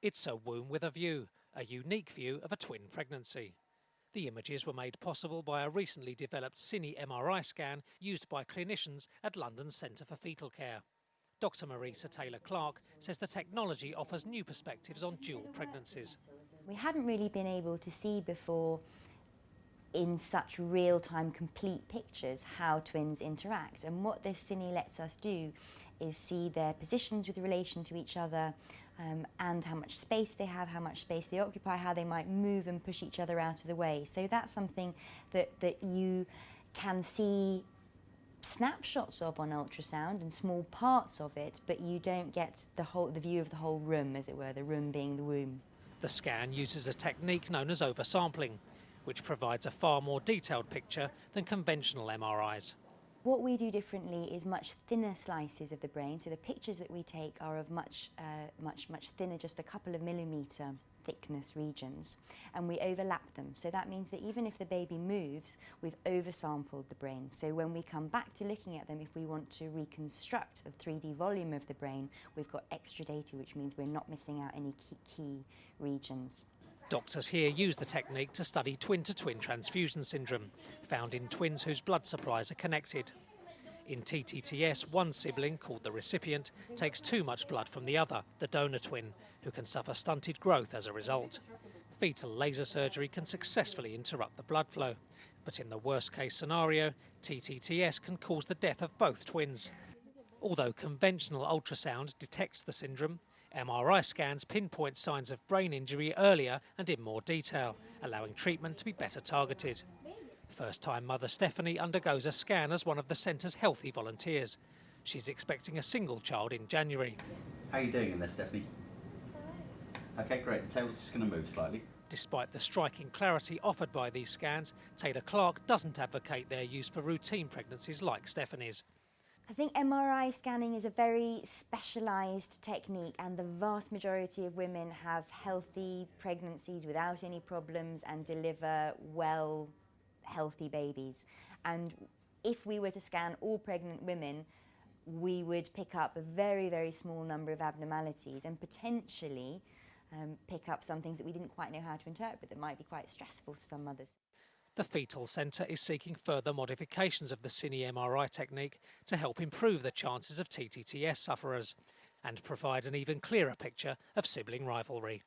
It's a womb with a view, a unique view of a twin pregnancy. The images were made possible by a recently developed Cine MRI scan used by clinicians at London's Centre for Fetal Care. Dr Marisa Taylor-Clark says the technology offers new perspectives on dual pregnancies. We haven't really been able to see before in such real-time complete pictures how twins interact, and what this cine lets us do is see their positions with relation to each other, and how much space they have, how much space they occupy, how they might move and push each other out of the way. So that's something that you can see snapshots of on ultrasound and small parts of it, but you don't get the view of the whole room, as it were, the room being the womb. The scan uses a technique known as oversampling, which provides a far more detailed picture than conventional MRIs. What we do differently is much thinner slices of the brain, so the pictures that we take are of much thinner, just a couple of millimetre thickness regions, and we overlap them. So that means that even if the baby moves, we've oversampled the brain. So when we come back to looking at them, if we want to reconstruct a 3D volume of the brain, we've got extra data, which means we're not missing out any key regions. Doctors here use the technique to study twin-to-twin transfusion syndrome, found in twins whose blood supplies are connected. In TTTS, one sibling, called the recipient, takes too much blood from the other, the donor twin, who can suffer stunted growth as a result. Fetal laser surgery can successfully interrupt the blood flow, but in the worst-case scenario, TTTS can cause the death of both twins. Although conventional ultrasound detects the syndrome, MRI scans pinpoint signs of brain injury earlier and in more detail, allowing treatment to be better targeted. First-time mother Stephanie undergoes a scan as one of the centre's healthy volunteers. She's expecting a single child in January. How are you doing in there, Stephanie? OK, great. The table's just going to move slightly. Despite the striking clarity offered by these scans, Taylor-Clark doesn't advocate their use for routine pregnancies like Stephanie's. I think MRI scanning is a very specialised technique, and the vast majority of women have healthy pregnancies without any problems and deliver well, healthy babies. And if we were to scan all pregnant women, we would pick up a very, very small number of abnormalities and potentially pick up some things that we didn't quite know how to interpret that might be quite stressful for some mothers. The Fetal Centre is seeking further modifications of the Cine MRI technique to help improve the chances of TTTS sufferers and provide an even clearer picture of sibling rivalry.